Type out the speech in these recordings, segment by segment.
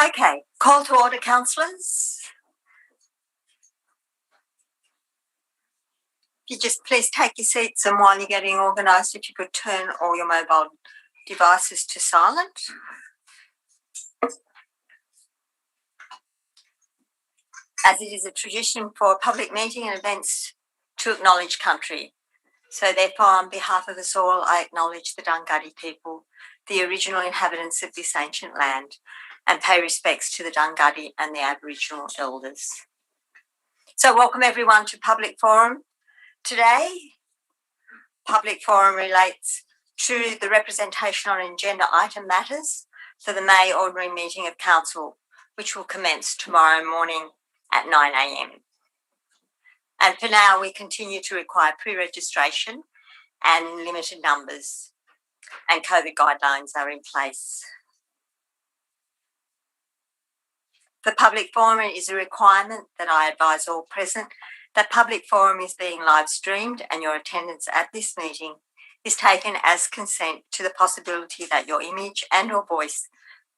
Okay, call to order, councillors. If you just please take your seats, and while you're getting organised, if you could turn all your mobile devices to silent. As it is a tradition for public meeting and events to acknowledge country. So therefore, on behalf of us all, I acknowledge the Dunghutti people, the original inhabitants of this ancient land, and pay respects to the Dunghutti and the Aboriginal elders. So welcome everyone to Public Forum. Today, Public Forum relates to the representation on agenda item matters for the May Ordinary Meeting of Council, which will commence tomorrow morning at 9 a.m. And for now, we continue to require pre-registration and limited numbers, and COVID guidelines are in place. For Public Forum, it is a requirement that I advise all present that Public Forum is being live streamed and your attendance at this meeting is taken as consent to the possibility that your image and or voice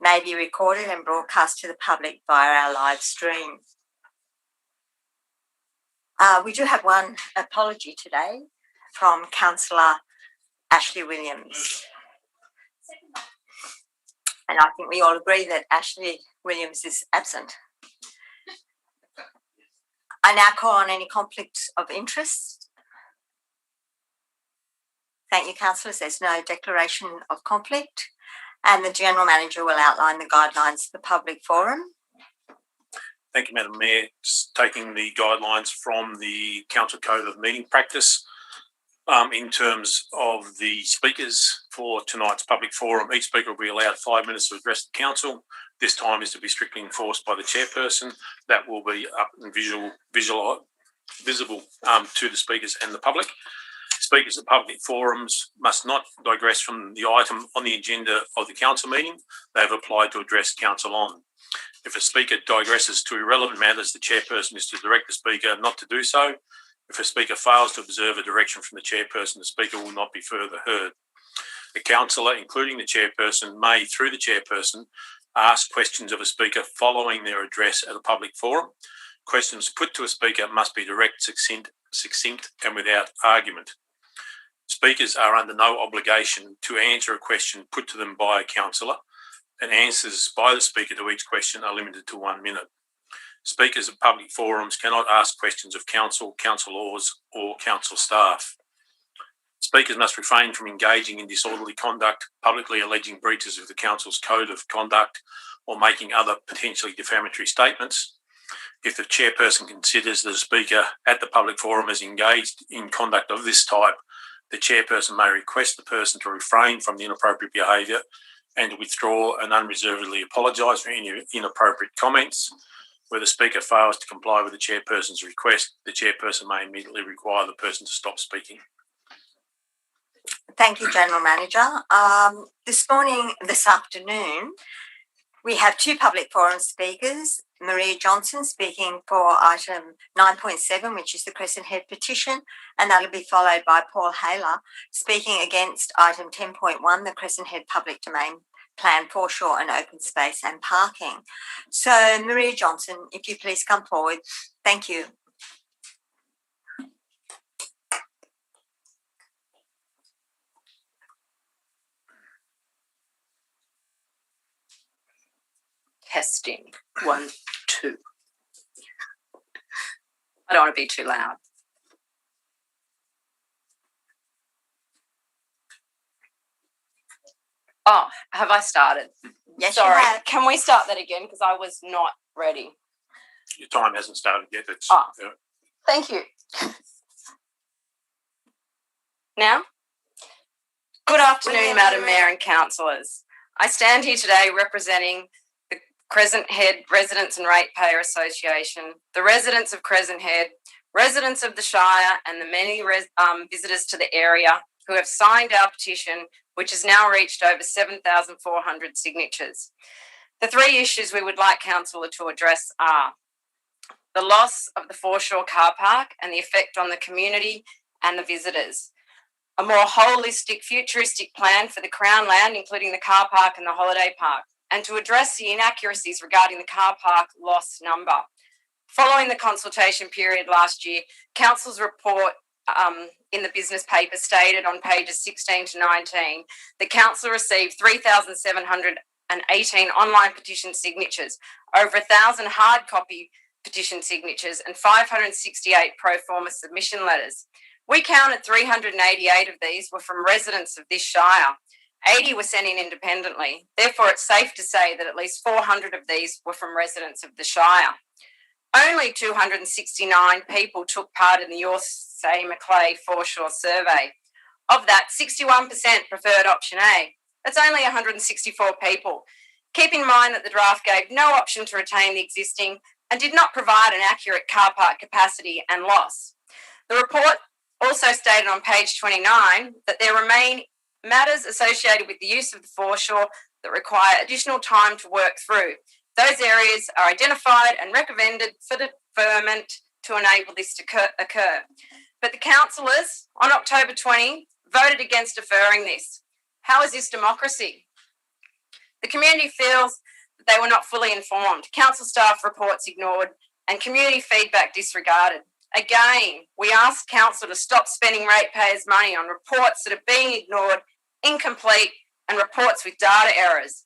may be recorded and broadcast to the public via our live stream. We do have one apology today from Councillor Ashley Williams. And I think we all agree that Ashley Williams is absent. I now call on any conflicts of interest. Thank you, councillors. There's no declaration of conflict, and the General Manager will outline the guidelines for Public Forum. Thank you, Madam Mayor. Just taking the guidelines from the Council Code of Meeting Practice in terms of the speakers for tonight's Public Forum. Each speaker will be allowed 5 minutes to address the Council. This time is to be strictly enforced by the Chairperson. That will be up and visible to the speakers and the public. Speakers at public forums must not digress from the item on the agenda of the Council meeting they have applied to address Council on. If a speaker digresses to irrelevant matters, the Chairperson is to direct the speaker not to do so. If a speaker fails to observe a direction from the Chairperson, the speaker will not be further heard. The councillor, including the Chairperson, may, through the Chairperson, ask questions of a speaker following their address at a public forum. Questions put to a speaker must be direct, succinct and without argument. Speakers are under no obligation to answer a question put to them by a councillor, and answers by the speaker to each question are limited to 1 minute. Speakers at public forums cannot ask questions of council, council laws or council staff. Speakers must refrain from engaging in disorderly conduct, publicly alleging breaches of the council's code of conduct or making other potentially defamatory statements. If the Chairperson considers that a speaker at the public forum is engaged in conduct of this type, the Chairperson may request the person to refrain from the inappropriate behaviour and to withdraw and unreservedly apologise for any inappropriate comments. Where the speaker fails to comply with the Chairperson's request, the Chairperson may immediately require the person to stop speaking. Thank you, General Manager. This afternoon, we have two public forum speakers, Maria Johnson speaking for item 9.7, which is the Crescent Head petition, and that'll be followed by Paul Haler speaking against item 10.1, the Crescent Head Public Domain Plan Foreshore and Open Space and Parking. So, Maria Johnson, if you please come forward. Thank you. Testing 1, 2. I don't want to be too loud. Oh, have I started? Yes, sorry. you have. Can we start that again? Because I was not ready. Your time hasn't started yet. Thank you. Now? Good afternoon, Madam Mayor and councillors. I stand here today representing the Crescent Head Residents and Ratepayer Association, the residents of Crescent Head, residents of the Shire, and the many visitors to the area who have signed our petition, which has now reached over 7,400 signatures. The three issues we would like Council to address are the loss of the foreshore car park and the effect on the community and the visitors, a more holistic, futuristic plan for the Crown land, including the car park and the holiday park, and to address the inaccuracies regarding the car park loss number. Following the consultation period last year, Council's report in the business paper stated on pages 16 to 19 that Council received 3,718 online petition signatures, over 1,000 hard copy petition signatures, and 568 pro forma submission letters. We counted 388 of these were from residents of this Shire. 80 were sent in independently. Therefore, it's safe to say that at least 400 of these were from residents of the Shire. Only 269 people took part in the Your Say Macleay foreshore survey. Of that, 61% preferred option A. That's only 164 people. Keep in mind that the draft gave no option to retain the existing and did not provide an accurate car park capacity and loss. The report also stated on page 29 that there remain matters associated with the use of the foreshore that require additional time to work through. Those areas are identified and recommended for deferment to enable this to occur. But the councillors on October 20 voted against deferring this. How is this democracy? The community feels that they were not fully informed, council staff reports ignored, and community feedback disregarded. Again, we ask council to stop spending ratepayers' money on reports that are being ignored, incomplete, and reports with data errors.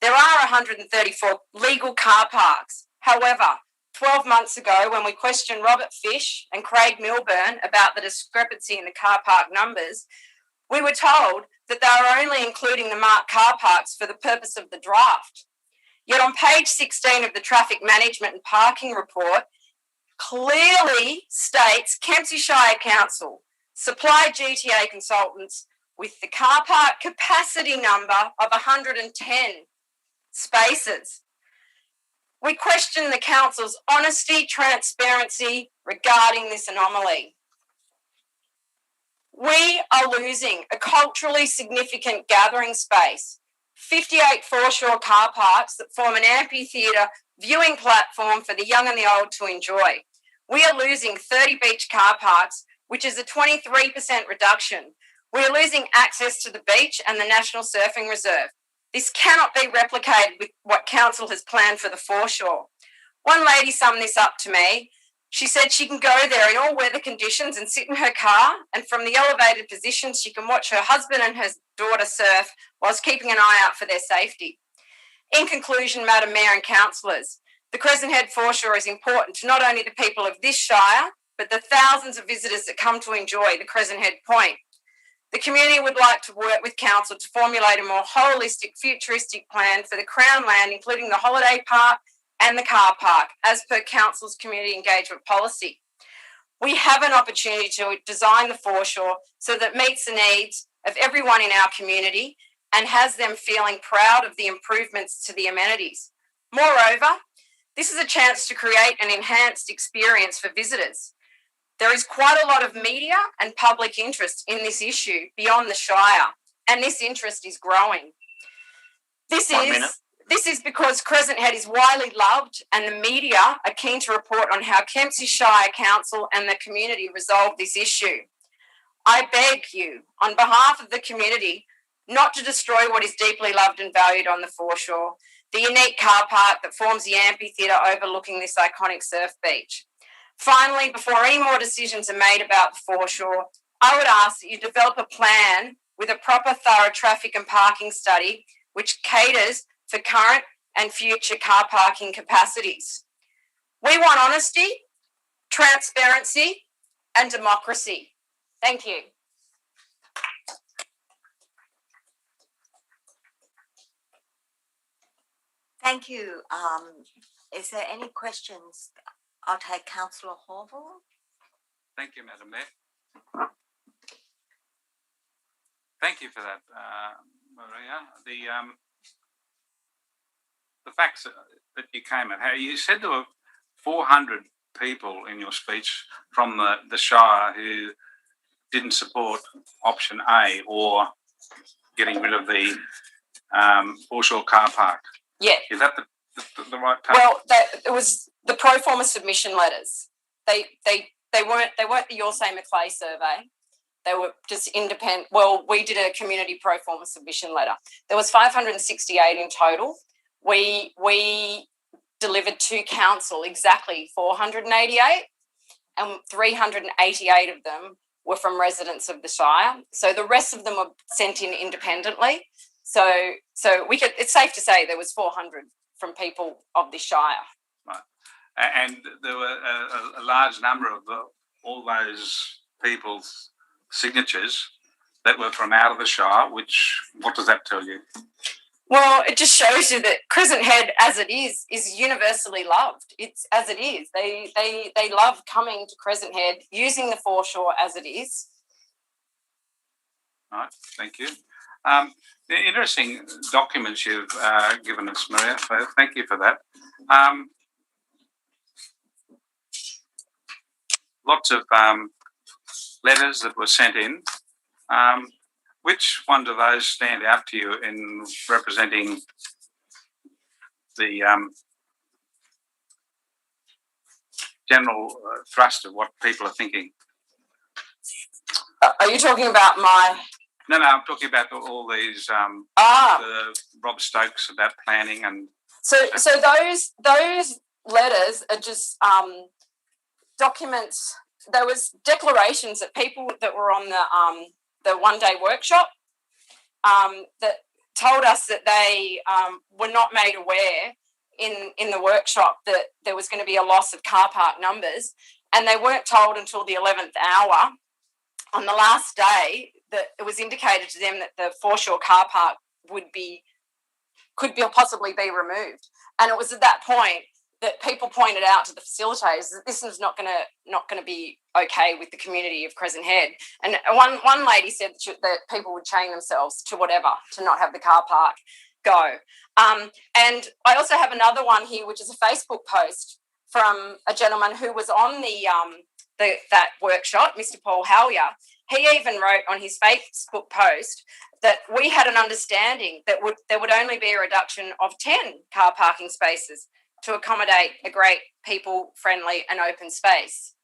There are 134 legal car parks. However, 12 months ago, when we questioned Robert Fish and Craig Milburn about the discrepancy in the car park numbers, we were told that they were only including the marked car parks for the purpose of the draft. Yet on page 16 of the Traffic Management and Parking Report, clearly states Kempsey Shire Council supplied GTA consultants with the car park capacity number of 110 spaces. We question the council's honesty, transparency regarding this anomaly. We are losing a culturally significant gathering space, 58 foreshore car parks that form an amphitheatre viewing platform for the young and the old to enjoy. We are losing 30 beach car parks, which is a 23% reduction. We are losing access to the beach and the National Surfing Reserve. This cannot be replicated with what council has planned for the foreshore. One lady summed this up to me. She said she can go there in all weather conditions and sit in her car, and from the elevated position she can watch her husband and her daughter surf whilst keeping an eye out for their safety. In conclusion, Madam Mayor and councillors, the Crescent Head foreshore is important to not only the people of this Shire, but the thousands of visitors that come to enjoy the Crescent Head Point. The community would like to work with council to formulate a more holistic, futuristic plan for the Crown land, including the holiday park and the car park, as per council's community engagement policy. We have an opportunity to design the foreshore so that it meets the needs of everyone in our community and has them feeling proud of the improvements to the amenities. Moreover, this is a chance to create an enhanced experience for visitors. There is quite a lot of media and public interest in this issue beyond the Shire, and this interest is growing. This is because Crescent Head is widely loved, and the media are keen to report on how Kempsey Shire Council and the community resolve this issue. I beg you, on behalf of the community, not to destroy what is deeply loved and valued on the foreshore, the unique car park that forms the amphitheatre overlooking this iconic surf beach. Finally, before any more decisions are made about the foreshore, I would ask that you develop a plan with a proper, thorough traffic and parking study which caters for current and future car parking capacities. We want honesty, transparency, and democracy. Thank you. Thank you. Is there any questions? I'll take Councillor Horval. Thank you, Madam Mayor. Thank you for that, Maria. The facts that you came at, how you said there were 400 people in your speech from the Shire who didn't support option A or getting rid of the foreshore car park. Yeah. Is that the right time? Well, it was the pro forma submission letters. They weren't the Your Say Macleay survey. They were just independent. Well, we did a community pro forma submission letter. There was 568 in total. We delivered to council exactly 488, and 388 of them were from residents of the Shire. So the rest of them were sent in independently. So it's safe to say there was 400 from people of the Shire. Right. And there were a large number of all those people's signatures that were from out of the Shire, what does that tell you? Well, it just shows you that Crescent Head, as it is universally loved. It's as it is. They love coming to Crescent Head, using the foreshore as it is. All right, thank you. The interesting documents you've given us, Maria. So thank you for that. Lots of letters that were sent in. Which one do those stand out to you in representing the general thrust of what people are thinking? Are you talking about my? No, I'm talking about all these the Rob Stokes about planning and. So those letters are just documents. There was declarations that people that were on the one-day workshop that told us that they were not made aware in the workshop that there was going to be a loss of car park numbers, and they weren't told until the 11th hour on the last day that it was indicated to them that the foreshore car park could possibly be removed. And it was at that point that people pointed out to the facilitators that this is not going to be okay with the community of Crescent Head. And one lady said that people would chain themselves to whatever to not have the car park go. And I also have another one here, which is a Facebook post from a gentleman who was on that workshop, Mr. Paul Howyer. He even wrote on his Facebook post that we had an understanding that there would only be a reduction of 10 car parking spaces to accommodate a great people-friendly and open space.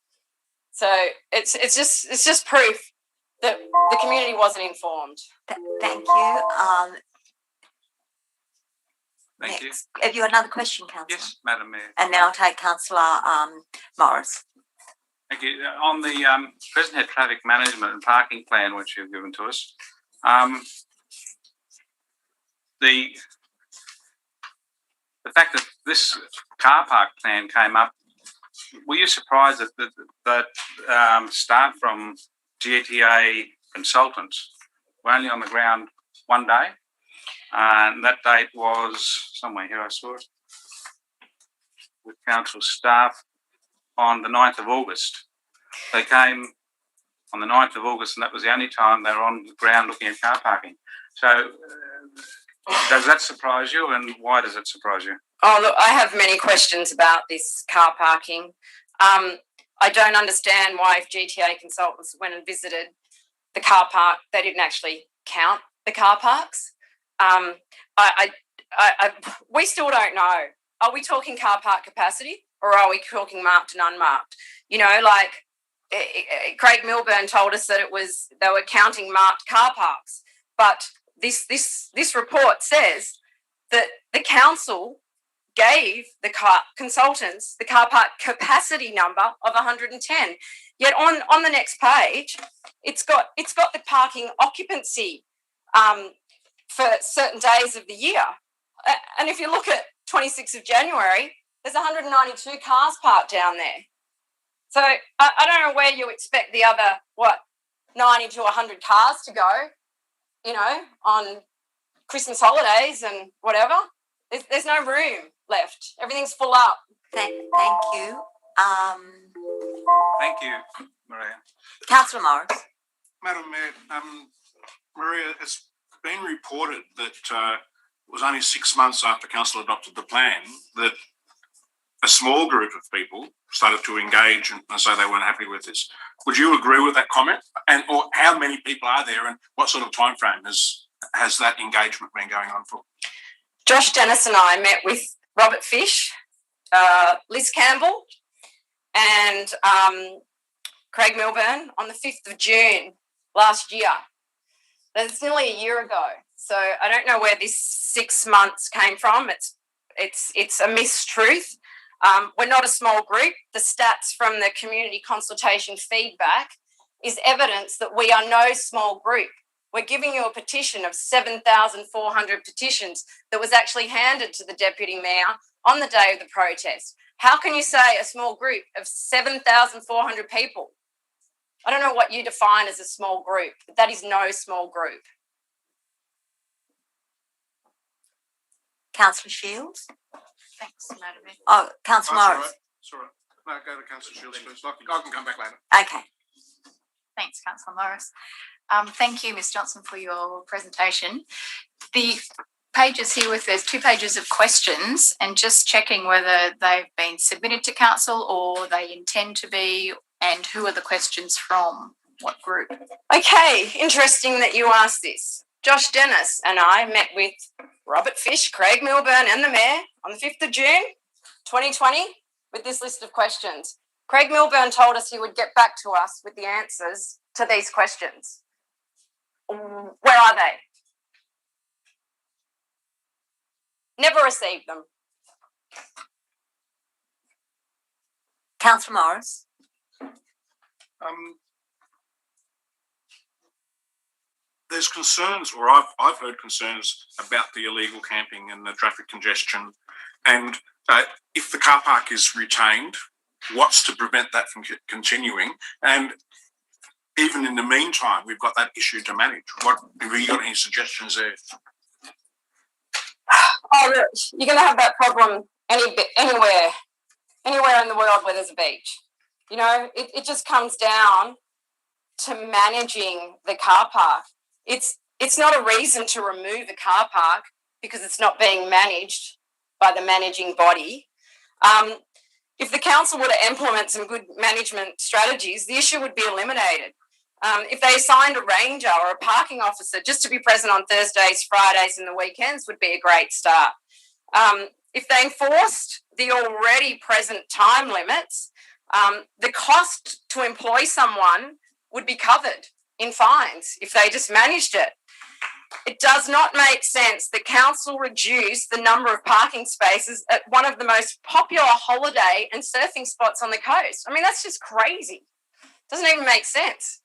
So it's just proof that the community wasn't informed. Thank you. Thank you. Next. Have you got another question, Councillor? Yes, Madam Mayor. And then I'll take Councillor Morris. Thank you. On the Crescent Head traffic management and parking plan, which you've given to us, the fact that this car park plan came up, were you surprised that staff from GTA consultants were only on the ground one day? And that date was somewhere here, I saw it, with council staff on the 9th of August. They came on the 9th of August, and that was the only time they were on the ground looking at car parking. So does that surprise you, and why does it surprise you? Oh, look, I have many questions about this car parking. I don't understand why if GTA consultants went and visited the car park, they didn't actually count the car parks. We still don't know. Are we talking car park capacity, or are we talking marked and unmarked? You know, like Craig Milburn told us that they were counting marked car parks, but this report says that the council gave the consultants the car park capacity number of 110. Yet on the next page, it's got the parking occupancy for certain days of the year. And if you look at 26th of January, there's 192 cars parked down there. So I don't know where you expect the other 90 to 100 cars to go, you know, on Christmas holidays and whatever. There's no room left. Everything's full up. Thank you. Thank you, Maria. Councillor Morris. Madam Mayor, Maria, it's been reported that it was only 6 months after council adopted the plan that a small group of people started to engage and say they weren't happy with this. Would you agree with that comment? And or how many people are there, and what sort of time frame has that engagement been going on for? Josh Dennis and I met with Robert Fish, Liz Campbell, and Craig Milburn on the 5th of June last year. That's nearly a year ago. So I don't know where this 6 months came from. It's a mistruth. We're not a small group. The stats from the community consultation feedback is evidence that we are no small group. We're giving you a petition of 7,400 petitions that was actually handed to the Deputy Mayor on the day of the protest. How can you say a small group of 7,400 people? I don't know what you define as a small group, but that is no small group. Councillor Shields? Thanks, Madam Mayor. Oh, Councillor Morris. It's all right. No, go to Councillor Shields first. I can come back later. Okay. Thanks, Councillor Morris. Thank you, Ms Johnson, for your presentation. The pages here there's 2 pages of questions, and just checking whether they've been submitted to council or they intend to be, and who are the questions from, what group? Okay, interesting that you asked this. Josh Dennis and I met with Robert Fish, Craig Milburn and the Mayor on the 5th of June 2020 with this list of questions. Craig Milburn told us he would get back to us with the answers to these questions. Where are they? Never received them. Councillor Morris. There's concerns, or I've heard concerns about the illegal camping and the traffic congestion. And if the car park is retained, what's to prevent that from continuing? And even in the meantime, we've got that issue to manage. What have you got any suggestions there? Oh, look, you're going to have that problem anywhere in the world where there's a beach. You know, it just comes down to managing the car park. It's not a reason to remove a car park because it's not being managed by the managing body. If the council were to implement some good management strategies, the issue would be eliminated. If they assigned a ranger or a parking officer just to be present on Thursdays, Fridays and the weekends would be a great start. If they enforced the already present time limits, the cost to employ someone would be covered in fines if they just managed it. It does not make sense that council reduce the number of parking spaces at one of the most popular holiday and surfing spots on the coast. I mean, that's just crazy. Doesn't even make sense.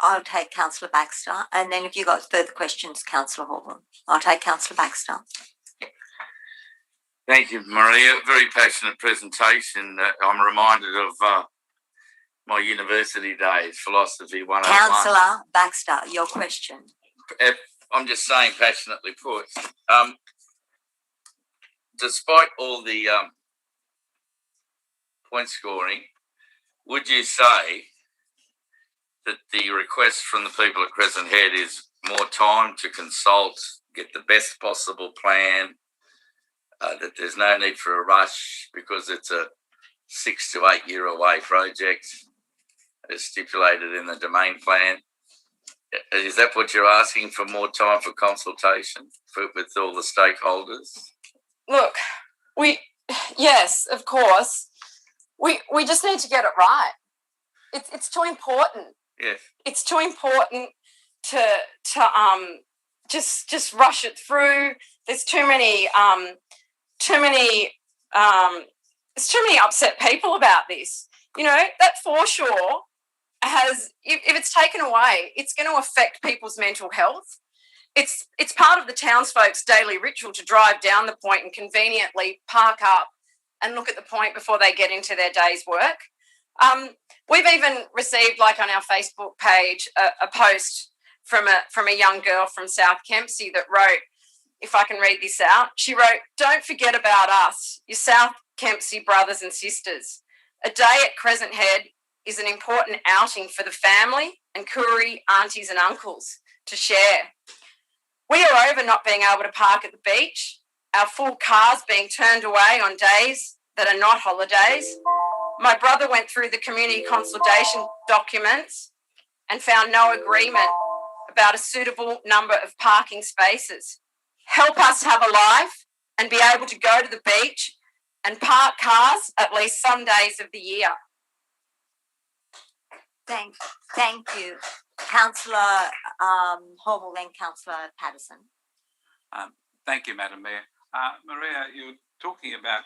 I'll take Councillor Baxter, and then if you've got further questions, Councillor Hawthorne. I'll take Councillor Baxter. Thank you, Maria. Very passionate presentation. I'm reminded of my university days, philosophy 101. Councillor Baxter, your question. I'm just saying, passionately put. Despite all the point scoring, would you say that the request from the people at Crescent Head is more time to consult, get the best possible plan, that there's no need for a rush because it's a 6 to 8 year away project as stipulated in the domain plan? Is that what you're asking, for more time for consultation with all the stakeholders? Look, yes, of course. We just need to get it right. It's too important. Yes. It's too important to just rush it through. There's too many upset people about this. You know, that foreshore has, if it's taken away, it's going to affect people's mental health. It's part of the townsfolk's daily ritual to drive down the point and conveniently park up and look at the point before they get into their day's work. We've even received, like on our Facebook page, a post from a young girl from South Kempsey that wrote, if I can read this out, she wrote, "Don't forget about us, your South Kempsey brothers and sisters. A day at Crescent Head is an important outing for the family and Koori aunties and uncles to share. We are over not being able to park at the beach, our full cars being turned away on days that are not holidays. My brother went through the community consultation documents and found no agreement about a suitable number of parking spaces. Help us have a life and be able to go to the beach and park cars at least some days of the year. Thank you. Councillor Horval, then Councillor Patterson. Thank you, Madam Mayor. Maria, you're talking about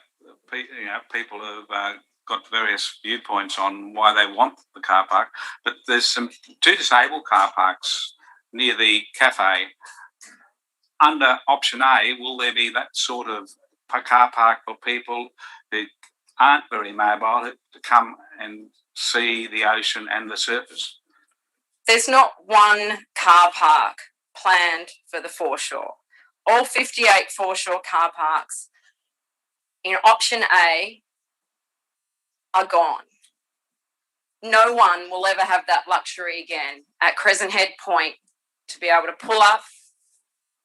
people who've got various viewpoints on why they want the car park, but there's two disabled car parks near the cafe. Under option A, will there be that sort of car park for people who aren't very mobile to come and see the ocean and the surface? There's not one car park planned for the foreshore. All 58 foreshore car parks in option A are gone. No one will ever have that luxury again at Crescent Head Point to be able to pull up,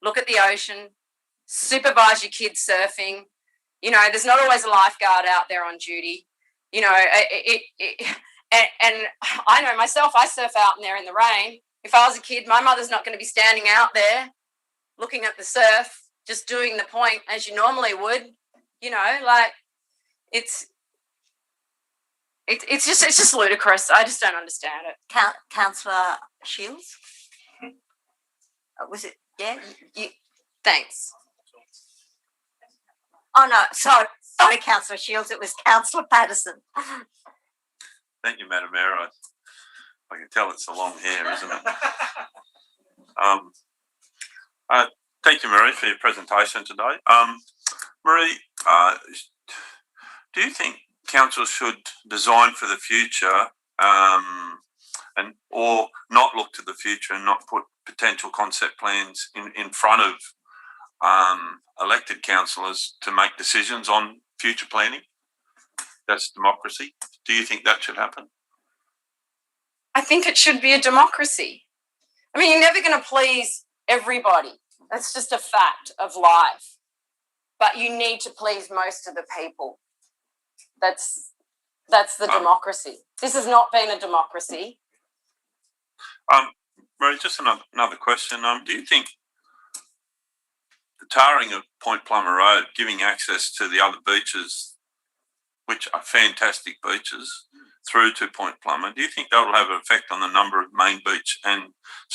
look at the ocean, supervise your kids surfing. You know, there's not always a lifeguard out there on duty. You know, and I know myself, I surf out in there in the rain. If I was a kid, my mother's not going to be standing out there looking at the surf, just doing the point as you normally would. You know, like it's just ludicrous. I just don't understand it. Councillor Shields? Was it? Yeah. Thanks. Oh no, sorry, Councillor Shields. It was Councillor Patterson. Thank you, Madam Mayor. I can tell it's the long hair, isn't it? Thank you, Marie, for your presentation today. Marie, do you think council should design for the future and or not look to the future and not put potential concept plans in front of elected councillors to make decisions on future planning? That's democracy. Do you think that should happen? I think it should be a democracy. I mean, you're never going to please everybody. That's just a fact of life. But you need to please most of the people. That's the democracy. This has not been a democracy. Marie, just another question. Do you think the tarring of Point Plummer Road, giving access to the other beaches, which are fantastic beaches, through to Point Plummer, do you think that will have an effect on the number of main beach and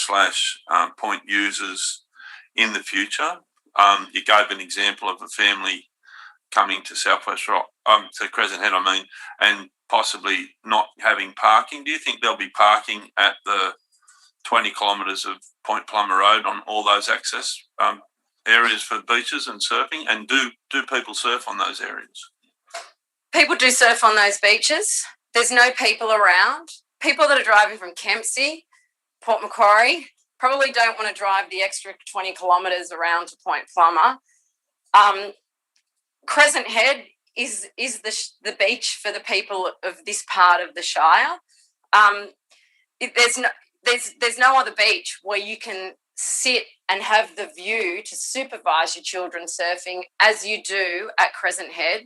/ point users in the future? You gave an example of a family coming to Southwest Rock, to Crescent Head, and possibly not having parking. Do you think there'll be parking at the 20 kilometres of Point Plummer Road on all those access areas for beaches and surfing? And do people surf on those areas? People do surf on those beaches. There's no people around. People that are driving from Kempsey, Port Macquarie, probably don't want to drive the extra 20 kilometres around to Point Plummer. Crescent Head is the beach for the people of this part of the Shire. There's no other beach where you can sit and have the view to supervise your children surfing as you do at Crescent Head.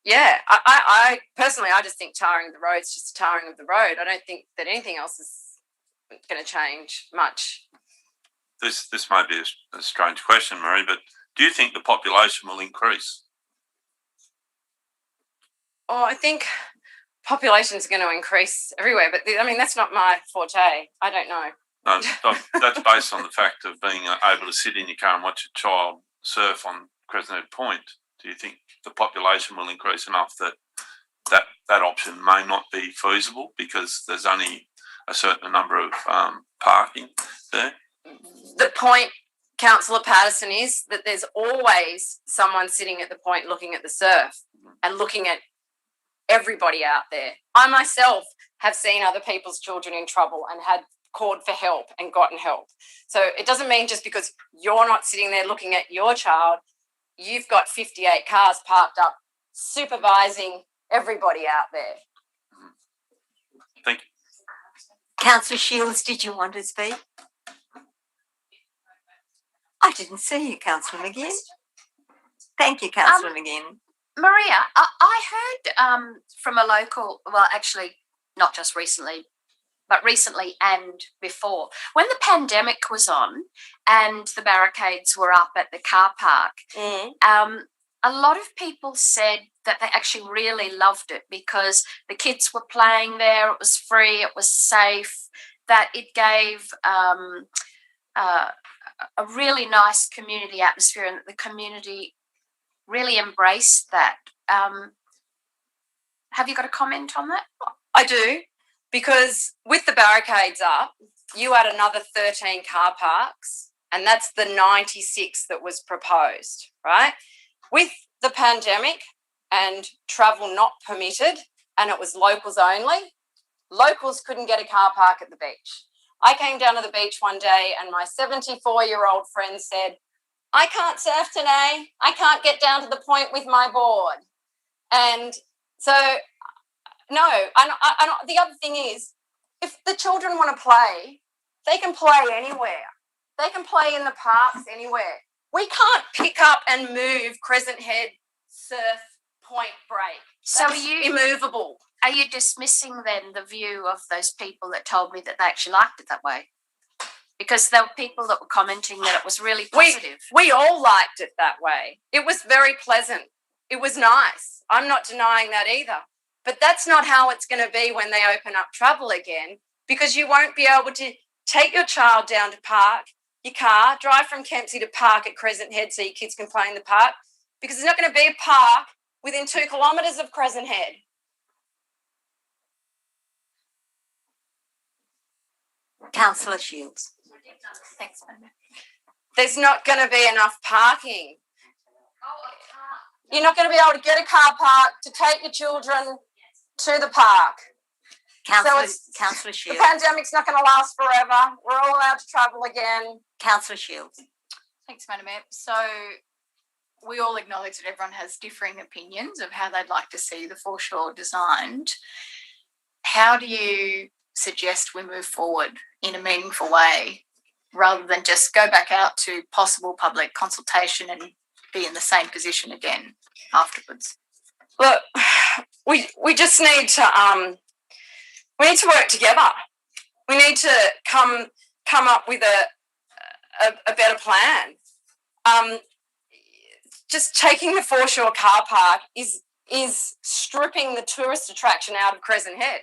I personally, I just think tarring the road is just tarring of the road. I don't think that anything else is going to change much. This may be a strange question, Marie, but do you think the population will increase? Oh, I think population is going to increase everywhere, but I mean, that's not my forte. I don't know. No, that's based on the fact of being able to sit in your car and watch a child surf on Crescent Head Point. Do you think the population will increase enough that option may not be feasible because there's only a certain number of parking there? The point, Councillor Patterson, is that there's always someone sitting at the point looking at the surf and looking at everybody out there. I myself have seen other people's children in trouble and had called for help and gotten help. So it doesn't mean just because you're not sitting there looking at your child, you've got 58 cars parked up supervising everybody out there. Thank you. Councillor Shields, did you want to speak? I didn't see you, Councillor McGinn. Thank you, Councillor McGinn. Maria, I heard from a local, well, actually, not just recently, but recently and before, when the pandemic was on and the barricades were up at the car park, a lot of people said that they actually really loved it because the kids were playing there, it was free, it was safe, that it gave a really nice community atmosphere and that the community really embraced that. Have you got a comment on that? I do, because with the barricades up, you add another 13 car parks, and that's the 96 that was proposed, right? With the pandemic and travel not permitted, and it was locals only, locals couldn't get a car park at the beach. I came down to the beach one day and my 74-year-old friend said, I can't surf today. I can't get down to the point with my board. And so, no, and the other thing is, if the children want to play, they can play anywhere. They can play in the parks anywhere. We can't pick up and move Crescent Head Surf Point Break. So That's immovable. Are you dismissing then the view of those people that told me that they actually liked it that way? Because there were people that were commenting that it was really positive. We all liked it that way. It was very pleasant. It was nice. I'm not denying that either. But that's not how it's going to be when they open up travel again, because you won't be able to take your child down to park your car, drive from Kempsey to park at Crescent Head so your kids can play in the park, because there's not going to be a park within 2 kilometres of Crescent Head. Councillor Shields. Thanks, Mona. There's not going to be enough parking. You're not going to be able to get a car park to take your children to the park. Councillor The Shields. pandemic's not going to last forever. We're all allowed to travel again. Councillor Shields. Thanks, Madam Mayor. So we all acknowledge that everyone has differing opinions of how they'd like to see the foreshore designed. How do you suggest we move forward in a meaningful way rather than just go back out to possible public consultation and be in the same position again afterwards? Look, we just need to work together. We need to come up with a better plan. Just taking the foreshore car park is stripping the tourist attraction out of Crescent Head.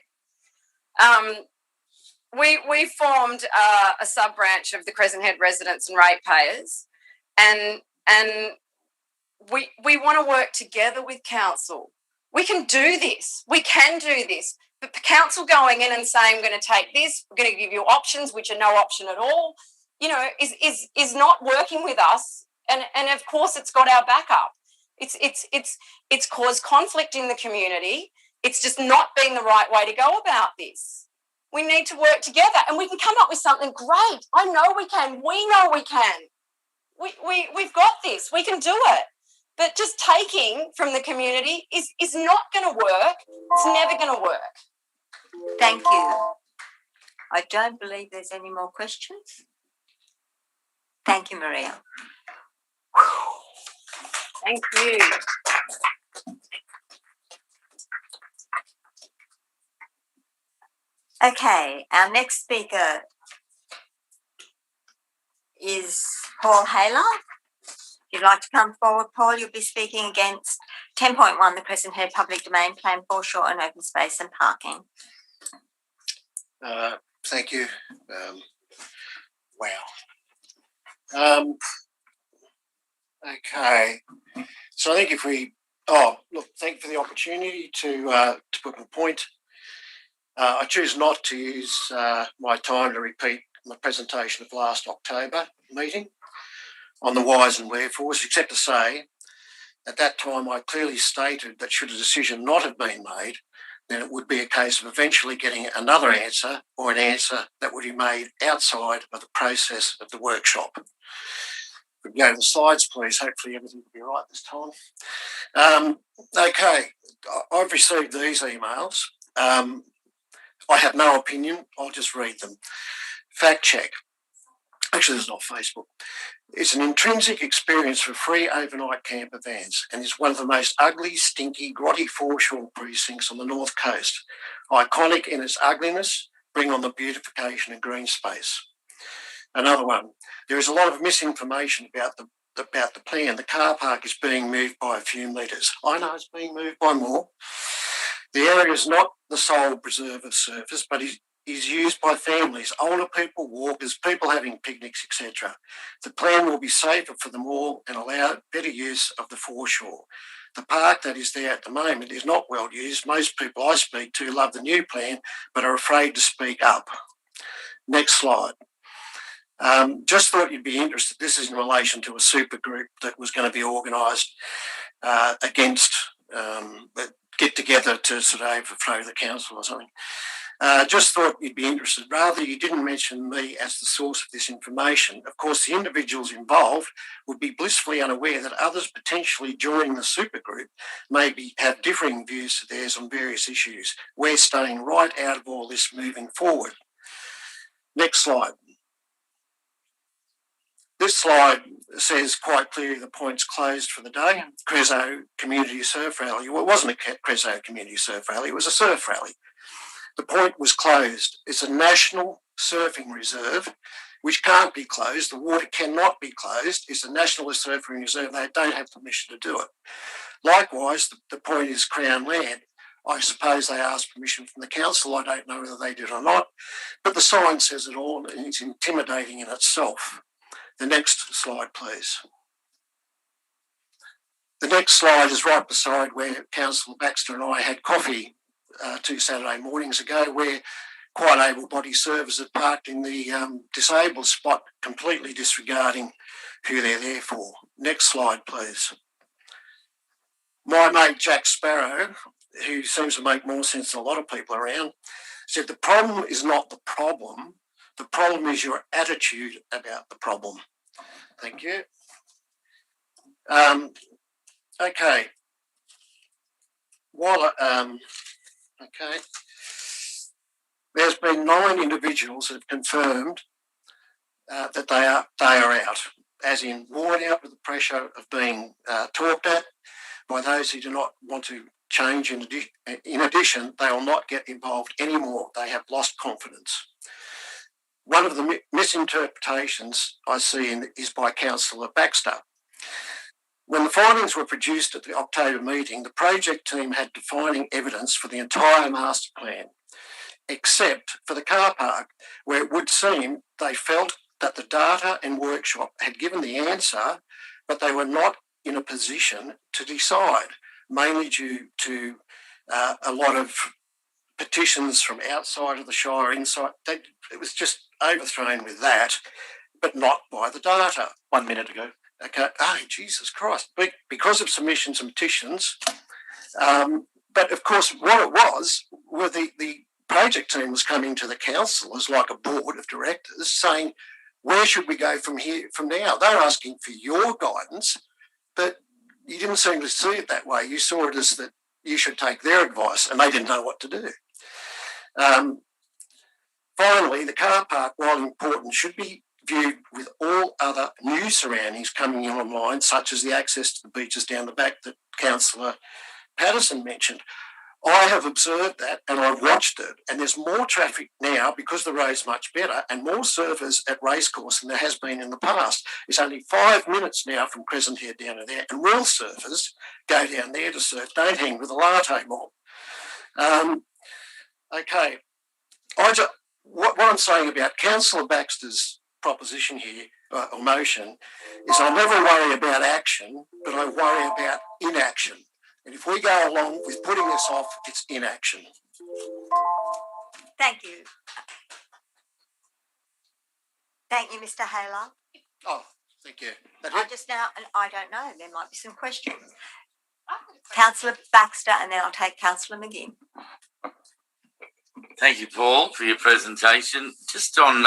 We formed a sub branch of the Crescent Head residents and ratepayers, and we want to work together with council. We can do this. We can do this. But the council going in and saying, we're going to take this, we're going to give you options, which are no option at all, is not working with us. And of course, it's got our backup. It's caused conflict in the community. It's just not been the right way to go about this. We need to work together, and we can come up with something great. I know we can. We know we can. We've got this. We can do it. But just taking from the community is not going to work. It's never going to work. Thank you. I don't believe there's any more questions. Thank you, Maria. Thank you. Okay, our next speaker is Paul Haler. If you'd like to come forward, Paul, you'll be speaking against 10.1, the Crescent Head Public Domain Plan, foreshore and open space and parking. Thank you. Wow. Okay. So I think if we, thank you for the opportunity to put my point. I choose not to use my time to repeat my presentation of last October meeting on the whys and wherefores, except to say at that time I clearly stated that should a decision not have been made, then it would be a case of eventually getting another answer, or an answer that would be made outside of the process of the workshop. If we go to the slides, please. Hopefully everything will be right this time. Okay, I've received these emails. I have no opinion. I'll just read them. Fact check. Actually, this is not Facebook. It's an intrinsic experience for free overnight camper vans, and it's one of the most ugly, stinky, grotty foreshore precincts on the north coast. Iconic in its ugliness, bring on the beautification and green space. Another one. There is a lot of misinformation about the plan. The car park is being moved by a few metres. I know it's being moved by more. The area is not the sole preserve of surface, but is used by families, older people, walkers, people having picnics, etc. The plan will be safer for them all and allow better use of the foreshore. The park that is there at the moment is not well used. Most people I speak to love the new plan, but are afraid to speak up. Next slide. Just thought you'd be interested. This is in relation to a super group that was going to be organised against get together to sort of overthrow the council or something. Just thought you'd be interested. Rather, you didn't mention me as the source of this information. Of course, the individuals involved would be blissfully unaware that others potentially joining the supergroup may have differing views to theirs on various issues. We're staying right out of all this moving forward. Next slide. This slide says quite clearly the point's closed for the day. Crezo Community Surf Rally. Well, it wasn't a Crezo Community Surf Rally, it was a surf rally. The point was closed. It's a national surfing reserve which can't be closed. The water cannot be closed. It's a national surfing reserve. They don't have permission to do it. Likewise, the point is Crown land. I suppose they asked permission from the council. I don't know whether they did or not. But the sign says it all, and it's intimidating in itself. The next slide, please. The next slide is right beside where Councillor Baxter and I had coffee 2 Saturday mornings ago, where quite able-bodied surfers had parked in the disabled spot, completely disregarding who they're there for. Next slide, please. My mate Jack Sparrow, who seems to make more sense than a lot of people around, said the problem is not the problem is your attitude about the problem. Thank you. Okay. Okay. There's been 9 individuals that have confirmed that they are out, as in worn out with the pressure of being talked at by those who do not want to change. In addition, they will not get involved anymore. They have lost confidence. One of the misinterpretations I see is by Councillor Baxter. When the findings were produced at the October meeting, the project team had defining evidence for the entire master plan, except for the car park, where it would seem they felt that the data and workshop had given the answer, but they were not in a position to decide, mainly due to a lot of petitions from outside of the Shire, inside. It was just overthrown with that, but not by the data. 1 minute ago. Okay. Oh, Jesus Christ. Because of submissions and petitions. But of course, what it was, were the project team was coming to the council as like a board of directors saying, where should we go from now? They're asking for your guidance, but you didn't seem to see it that way. You saw it as that you should take their advice, and they didn't know what to do. Finally, the car park, while important, should be viewed with all other new surroundings coming in online, such as the access to the beaches down the back that Councillor Patterson mentioned. I have observed that and I've watched it, and there's more traffic now because the road's much better and more surfers at Racecourse than there has been in the past. It's only 5 minutes now from Crescent Head down to there, and real surfers go down there to surf, don't hang with a latte mob. Okay, what I'm saying about Councillor Baxter's proposition here, or motion, is I never worry about action, but I worry about inaction. And if we go along with putting this off, it's inaction. Thank you. Thank you, Mr. Haler. Oh, thank you. I don't know, there might be some questions. Councillor Baxter, and then I'll take Councillor McGinn. Thank you, Paul, for your presentation. Just on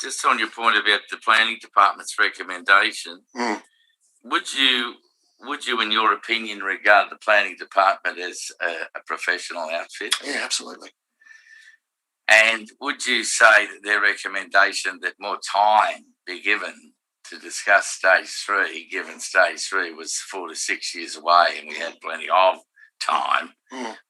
just on your point about the planning department's recommendation, Mm. would you, in your opinion, regard the planning department as a professional outfit? Yeah, absolutely. And would you say that their recommendation that more time be given to discuss stage 3, given stage 3 was 4 to 6 years away and we had plenty of time,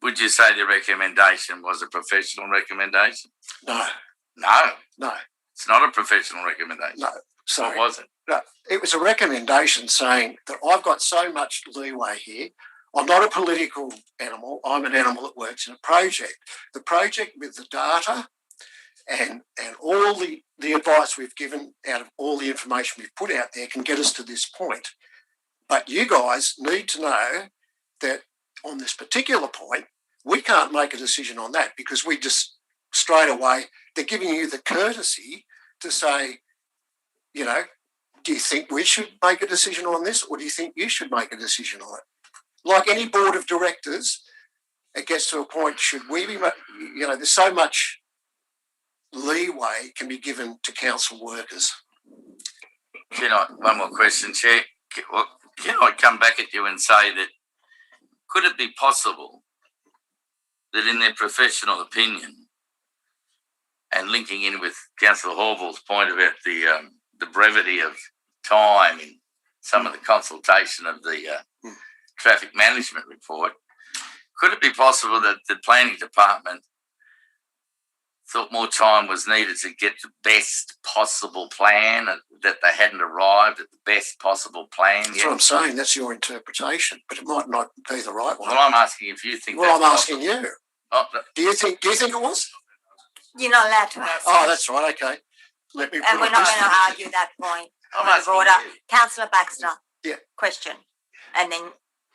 would you say the recommendation was a professional recommendation? No, No, no, it's not a professional recommendation. no. Sorry. What was it? No, it was a recommendation saying that I've got so much leeway here. I'm not a political animal. I'm an animal that works in a project. The project with the data and all the advice we've given out of all the information we've put out there can get us to this point. But you guys need to know that on this particular point, we can't make a decision on that because we just straight away, they're giving you the courtesy to say, you know, do you think we should make a decision on this or do you think you should make a decision on it? Like any board of directors, it gets to a point, should we be, you know, there's so much leeway can be given to council workers. One more question, Chair. Can I come back at you and say that could it be possible that in their professional opinion, and linking in with Councillor Horville's point about the brevity of time in some of the consultation of the traffic management report, could it be possible that the planning department thought more time was needed to get the best possible plan, that they hadn't arrived at the best possible plan That's yet? what I'm saying. That's your interpretation, but it might not be the right one. Well, I'm asking if you think Well, I'm that's asking you. Oh, Do you think it was? You're not allowed to ask. Oh, that's right. Okay. Let me. And we're not going to argue that point. I'm Point of asking order. you. Councillor Baxter. Yeah. Question. And then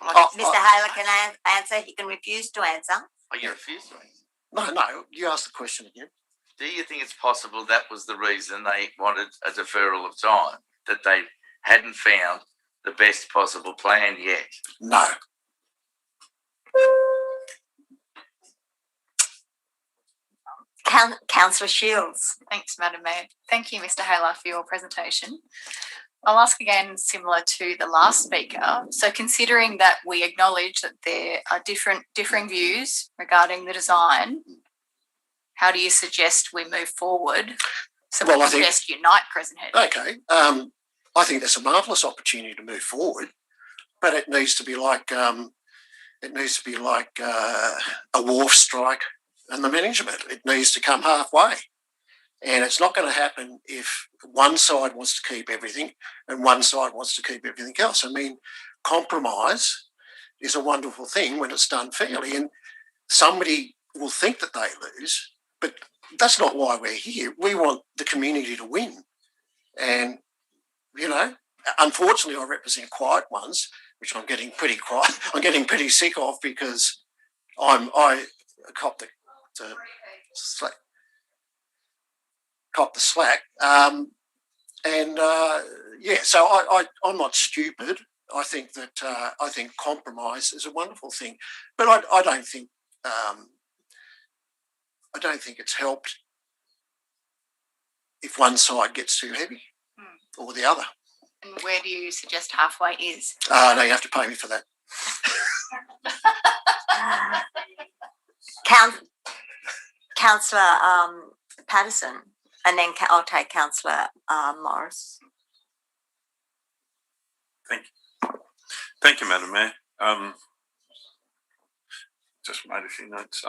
Oh, Mr. Haler can answer. He can refuse to answer. Oh, you refuse to answer. No. You asked the question again. Do you think it's possible that was the reason they wanted a deferral of time, that they hadn't found the best possible plan yet? No. Councillor Shields. Thanks, Madam Mayor. Thank you, Mr. Haler, for your presentation. I'll ask again, similar to the last speaker. So considering that we acknowledge that there are differing views regarding the design, how do you suggest we move forward? So Well, we I think- suggest unite Crescent Head. Okay. I think that's a marvellous opportunity to move forward, but it needs to be like a wharf strike and the management. It needs to come halfway. And it's not going to happen if one side wants to keep everything and one side wants to keep everything else. I mean, compromise is a wonderful thing when it's done fairly. And somebody will think that they lose, but that's not why we're here. We want the community to win. And, you know, unfortunately, I represent quiet ones, which I'm getting pretty quiet. I'm getting pretty sick of because I cop the slack. So I'm not stupid. I think that I think compromise is a wonderful thing, but I don't think it's helped if one side gets too heavy or the other. And where do you suggest halfway is? No, you have to pay me for that. Councillor Patterson, and then I'll take Councillor Morris. Thank you, Madam Mayor. Just made a few notes.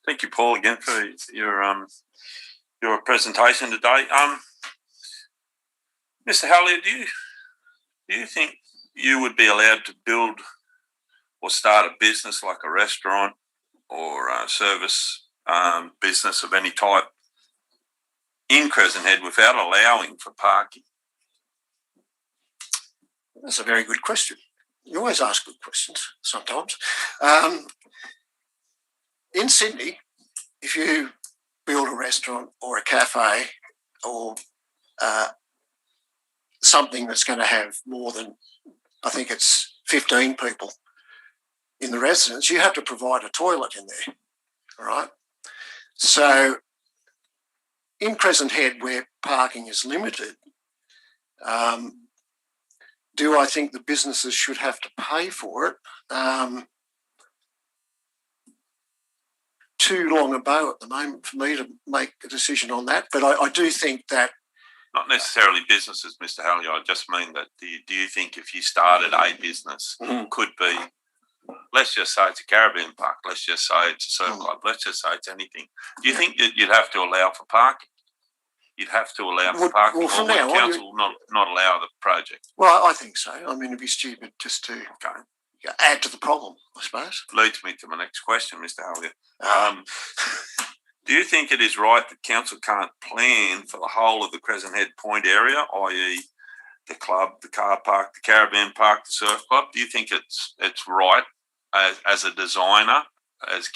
Thank you, Paul, again for your presentation today. Mr. Howley, do you think you would be allowed to build or start a business like a restaurant or a service business of any type in Crescent Head without allowing for parking? That's a very good question. You always ask good questions sometimes. In Sydney, if you build a restaurant or a cafe or something that's going to have more than, I think it's 15 people in the residence, you have to provide a toilet in there, all right? So in Crescent Head where parking is limited, do I think the businesses should have to pay for it? Too long a bow at the moment for me to make a decision on that, but I do think that Not necessarily businesses, Mr. Halley. I just mean that do you think if you started a business, could be, let's just say it's a Caribbean park, let's just say it's a surf club, let's just say it's anything. Do you think that you'd have to allow for parking? You'd have to allow for parking, well, from or would now on, council not allow the project? Well, I think so. I mean, it'd be stupid just to add to the problem, I suppose. Leads me to my next question, Mr. Halley. Do you think it is right that council can't plan for the whole of the Crescent Head Point area, i.e. the club, the car park, the Caribbean park, the surf club? Do you think it's right as a designer, as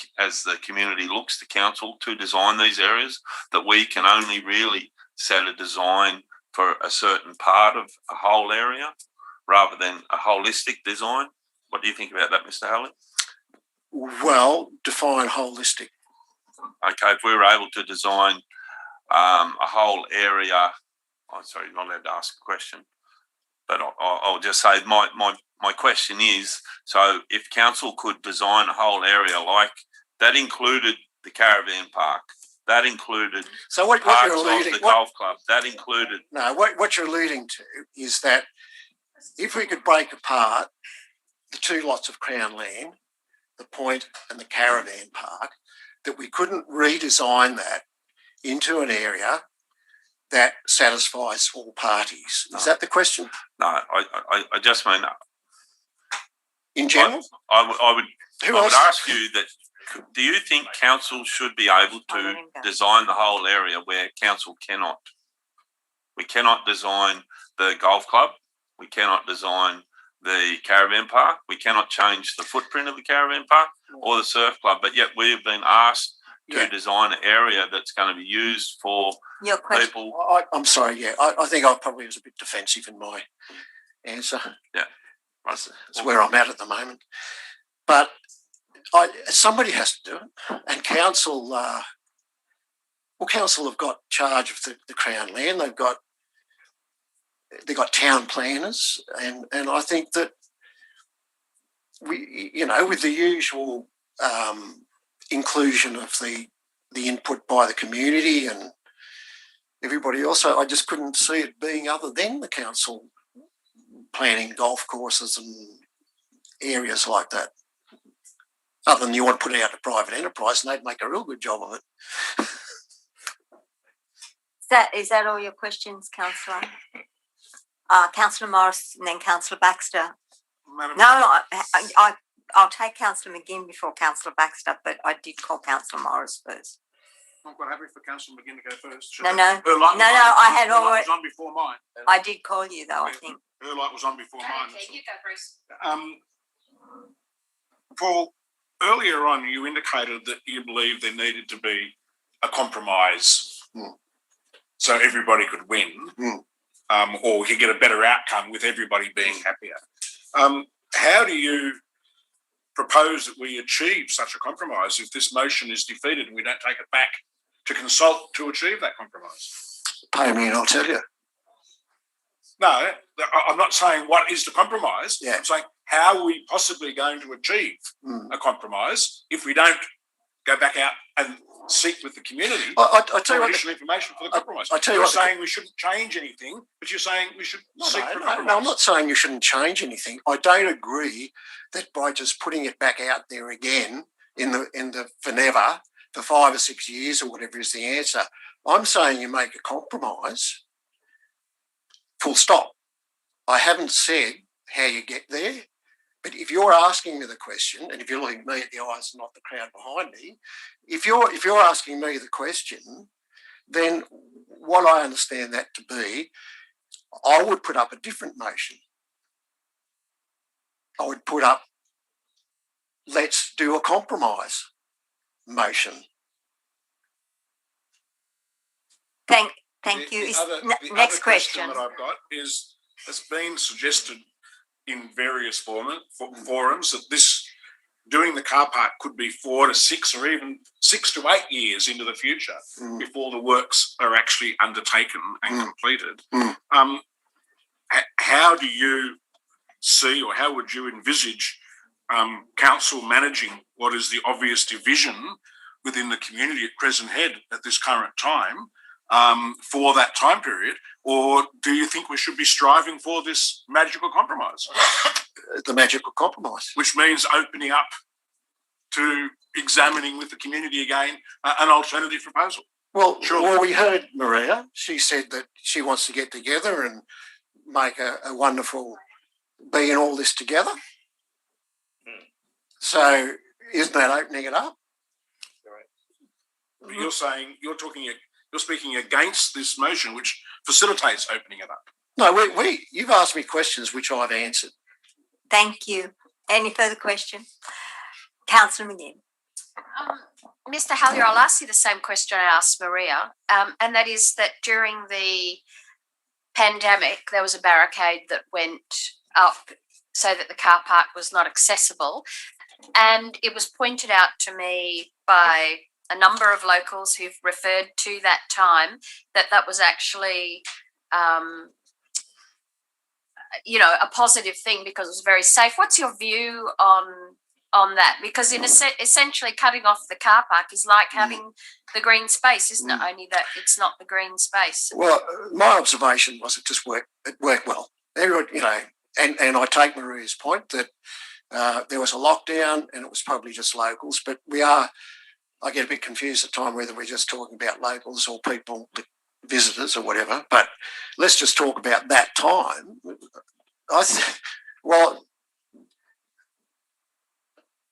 the community looks to council to design these areas, that we can only really set a design for a certain part of a whole area rather than a holistic design? What do you think about that, Mr. Halley? Well, define holistic. Okay, if we were able to design a whole area, I'm sorry, you're not allowed to ask a question, but I'll just say my question is, so if council could design a whole area like that, included the Caribbean park, that included what you're alluding the golf club, that included... No, what you're alluding to is that if we could break apart the two lots of Crown land, the Point and the Caribbean park, that we couldn't redesign that into an area that satisfies all parties. Is that the question? No, I just mean... In general? I would ask you that, do you think council should be able to design the whole area where council cannot? We cannot design the golf club. We cannot design the Caribbean park. We cannot change the footprint of the Caribbean park or the surf club, but yet we have been asked to design an area that's going to be used for people. I'm sorry, I think I probably was a bit defensive in my answer. Yeah. That's where I'm at the moment. But somebody has to do it, and council, council have got charge of the Crown land. They've got town planners, and I think that we, with the usual inclusion of the input by the community and everybody else, I just couldn't see it being other than the council planning golf courses and areas like that. Other than you want to put it out to private enterprise, and they'd make a real good job of it. Is that all your questions, Councillor? Councillor Morris and then Councillor Baxter. I'll take Councillor McGinn before Councillor Baxter, but I did call Councillor Morris first. I'm quite happy for Councillor McGinn to go first. No, I had already. Was on before mine. I did call you though, I think. Her light was on before mine. Okay, you go, Bruce. Paul, earlier on you indicated that you believed there needed to be a compromise so everybody could win, or you get a better outcome with everybody being happier. How do you propose that we achieve such a compromise if this motion is defeated and we don't take it back to consult to achieve that compromise? Pay me and I'll tell you. No, I'm not saying what is the compromise. Yeah. I'm saying how are we possibly going to achieve a compromise if we don't go back out and seek with the community I tell you additional information for the compromise? I tell you you're what, saying we shouldn't change anything, but you're saying we should seek for a compromise. No, I'm not saying you shouldn't change anything. I don't agree that by just putting it back out there again in the for never, for 5 or 6 years or whatever is the answer. I'm saying you make a compromise. Full stop. I haven't said how you get there, but if you're asking me the question, and if you're looking me at the eyes and not the crowd behind me, if you're asking me the question, then what I understand that to be, I would put up a different motion. I would put up, let's do a compromise motion. Thank you. The Next other question. that I've got is, it's been suggested in various forums that this doing the car park could be 4 to 6 or even 6 to 8 years into the future before the works are actually undertaken and completed. How do you see, or how would you envisage council managing what is the obvious division within the community at Crescent Head at this current time for that time period? Or do you think we should be striving for this magical compromise? The magical compromise. Which means opening up to examining with the community again an alternative proposal. Well, Surely. well, we heard Maria. She said that she wants to get together and make a wonderful be in all this together. So isn't that opening it up? You're saying you're speaking against this motion, which facilitates opening it up. No, you've asked me questions which I've answered. Thank you. Any further questions? Councillor McGinn. Mr. Hallier, I'll ask you the same question I asked Maria, and that is that during the pandemic, there was a barricade that went up so that the car park was not accessible. And it was pointed out to me by a number of locals who've referred to that time that was actually, a positive thing because it was very safe. What's your view on that? Because essentially cutting off the car park is like having the green space, isn't it? Only that it's not the green space. Well, my observation was it worked well. Everyone, and I take Maria's point that there was a lockdown and it was probably just locals, but I get a bit confused at the time whether we're just talking about locals or people, visitors or whatever, but let's just talk about that time.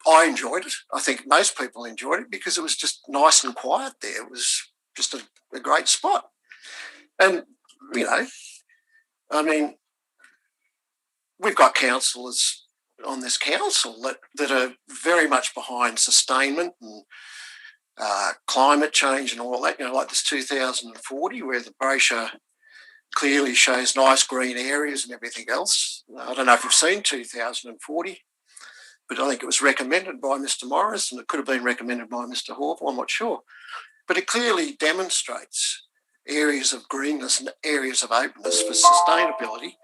I enjoyed it. I think most people enjoyed it because it was just nice and quiet there. It was just a great spot. And, we've got councillors on this council that are very much behind sustainment and climate change and all that, like this 2040 where the brochure clearly shows nice green areas and everything else. I don't know if you've seen 2040, but I think it was recommended by Mr. Morris and it could have been recommended by Mr. Hawthorne, I'm not sure. But it clearly demonstrates areas of greenness and areas of openness for sustainability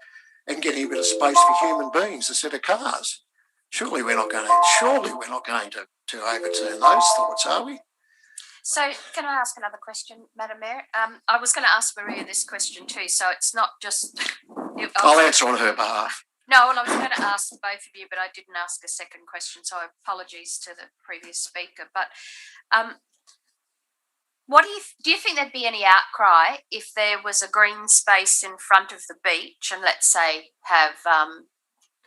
and getting a bit of space for human beings instead of cars. Surely we're not going to overturn those thoughts, are we? So can I ask another question, Madam Mayor? I was going to ask Maria this question too, so it's not just... I'll answer on her behalf. No, well, I was going to ask both of you, but I didn't ask a second question, so apologies to the previous speaker. But what do you think there'd be any outcry if there was a green space in front of the beach and let's say have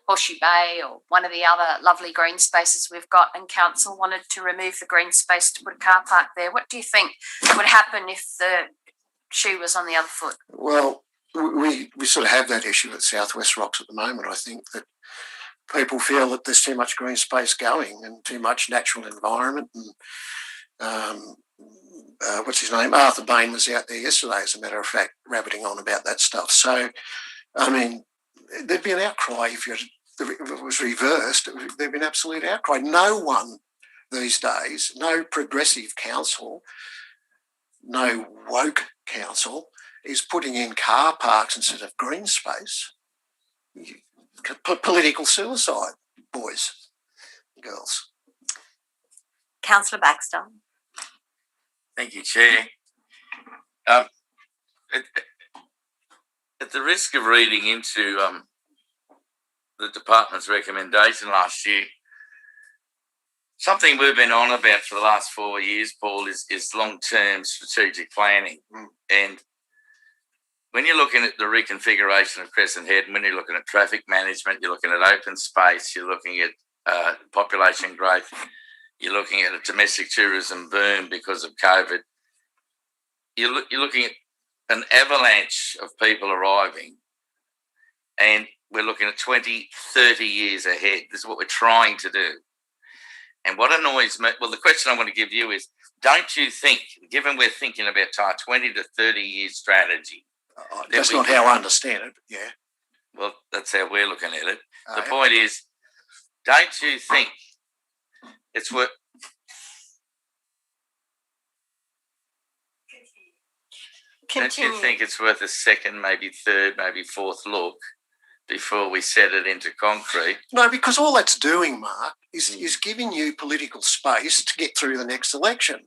Horseshoe Bay or one of the other lovely green spaces we've got and council wanted to remove the green space to put a car park there? What do you think would happen if the shoe was on the other foot? Well, we sort of have that issue at Southwest Rocks at the moment. I think that people feel that there's too much green space going and too much natural environment. And what's his name? Arthur Bain was out there yesterday, as a matter of fact, rabbiting on about that stuff. So, there'd be an outcry if it was reversed. There'd be an absolute outcry. No one these days, no progressive council, no woke council is putting in car parks instead of green space. Political suicide, boys and girls. Councillor Baxter. Thank you, Chair. At the risk of reading into the department's recommendation last year, something we've been on about for the last 4 years, Paul, is long-term strategic planning. And when you're looking at the reconfiguration of Crescent Head, when you're looking at traffic management, you're looking at open space, you're looking at population growth, you're looking at a domestic tourism boom because of COVID, you're looking at an avalanche of people arriving, and we're looking at 20, 30 years ahead. This is what we're trying to do. And what annoys me, well, the question I want to give you is, don't you think, given we're thinking about our 20 to 30 year strategy, that's not how I understand it, but yeah. Well, that's how we're looking at it. The point is, don't you think it's worth. Don't Continue. you think it's worth a second, maybe third, maybe fourth look before we set it into concrete? No, because all that's doing, Mark, is giving you political space to get through the next election.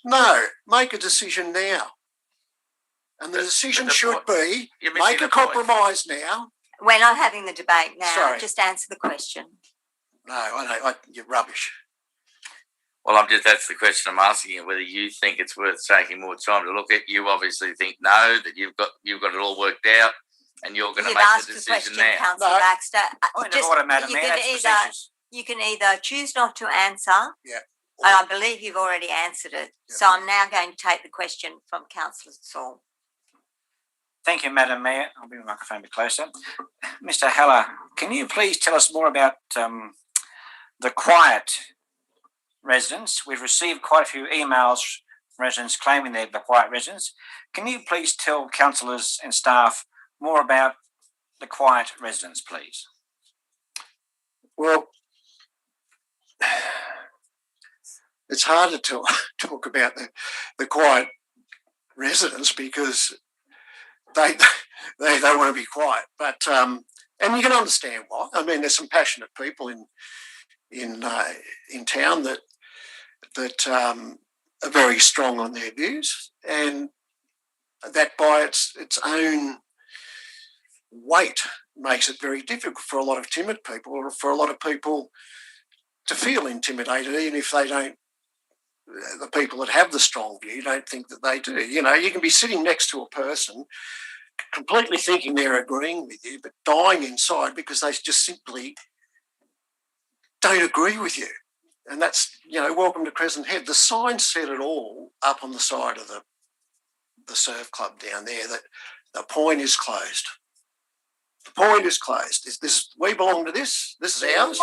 No, make a decision now. And the decision should be make a compromise now. We're not having the debate now. Sorry. Just answer the question. No, I know, you're rubbish. Well, that's the question I'm asking you, whether you think it's worth taking more time to look at. You obviously think no, that you've got it all worked out and you're going to You've make asked the the decision question, now. Councillor No. Baxter. Point of order, Madam Mayor. You can either choose not to answer, Yeah. and I believe you've already answered it. Yeah. So I'm now going to take the question from Councillor Saul. Thank you, Madam Mayor. I'll bring the microphone a bit closer. Mr. Heller, can you please tell us more about the quiet residents? We've received quite a few emails from residents claiming they're the quiet residents. Can you please tell councillors and staff more about the quiet residents, please? Well, it's hard to talk about the quiet residents because they want to be quiet, but and you can understand why. I mean, there's some passionate people in town that are very strong on their views, and that by its own weight makes it very difficult for a lot of timid people, or for a lot of people to feel intimidated, even if they don't. The people that have the strong view don't think that they do. You know, you can be sitting next to a person completely thinking they're agreeing with you, but dying inside because they just simply don't agree with you. And that's, welcome to Crescent Head. The sign said it all up on the side of the surf club down there, that the point is closed. The point is closed. We belong to this. This is ours.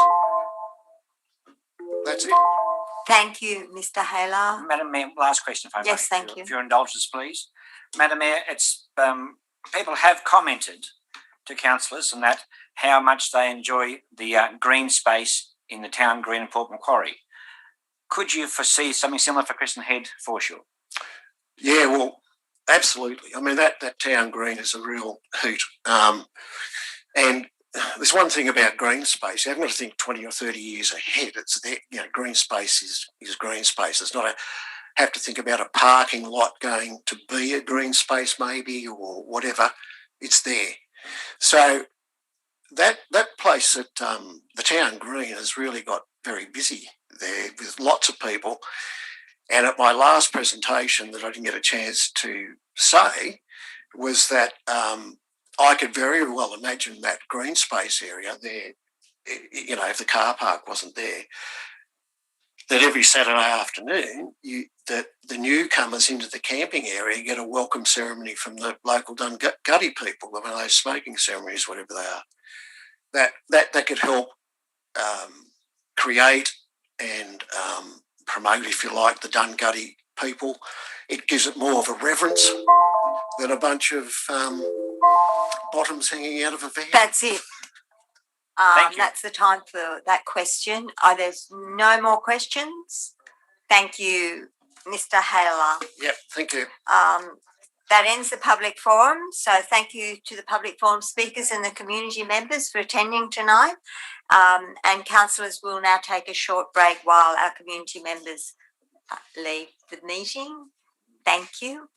That's it. Thank you, Mr. Haler. Madam Mayor, last question, if I may. Yes, thank you. If your indulgence, please. Madam Mayor, it's people have commented to councillors on that how much they enjoy the green space in the town green in Port Macquarie. Could you foresee something similar for Crescent Head Foreshore? Yeah, well, absolutely. I mean, that town green is a real hoot. And there's one thing about green space. You haven't got to think 20 or 30 years ahead. It's there. Green space is green space. It's not have to think about a parking lot going to be a green space maybe, or whatever. It's there. So that place at the town green has really got very busy there with lots of people. And at my last presentation that I didn't get a chance to say was that I could very well imagine that green space area there, if the car park wasn't there, that every Saturday afternoon that the newcomers into the camping area get a welcome ceremony from the local Dungutty people, one of those smoking ceremonies, whatever they are. That could help create and promote, if you like, the Dungutty people. It gives it more of a reverence than a bunch of bottoms hanging out of a van. That's it. Thank you. That's the time for that question. There's no more questions. Thank you, Mr. Haler. Yep, thank you. That ends the public forum. So thank you to the public forum speakers and the community members for attending tonight. And councillors will now take a short break while our community members leave the meeting. Thank you.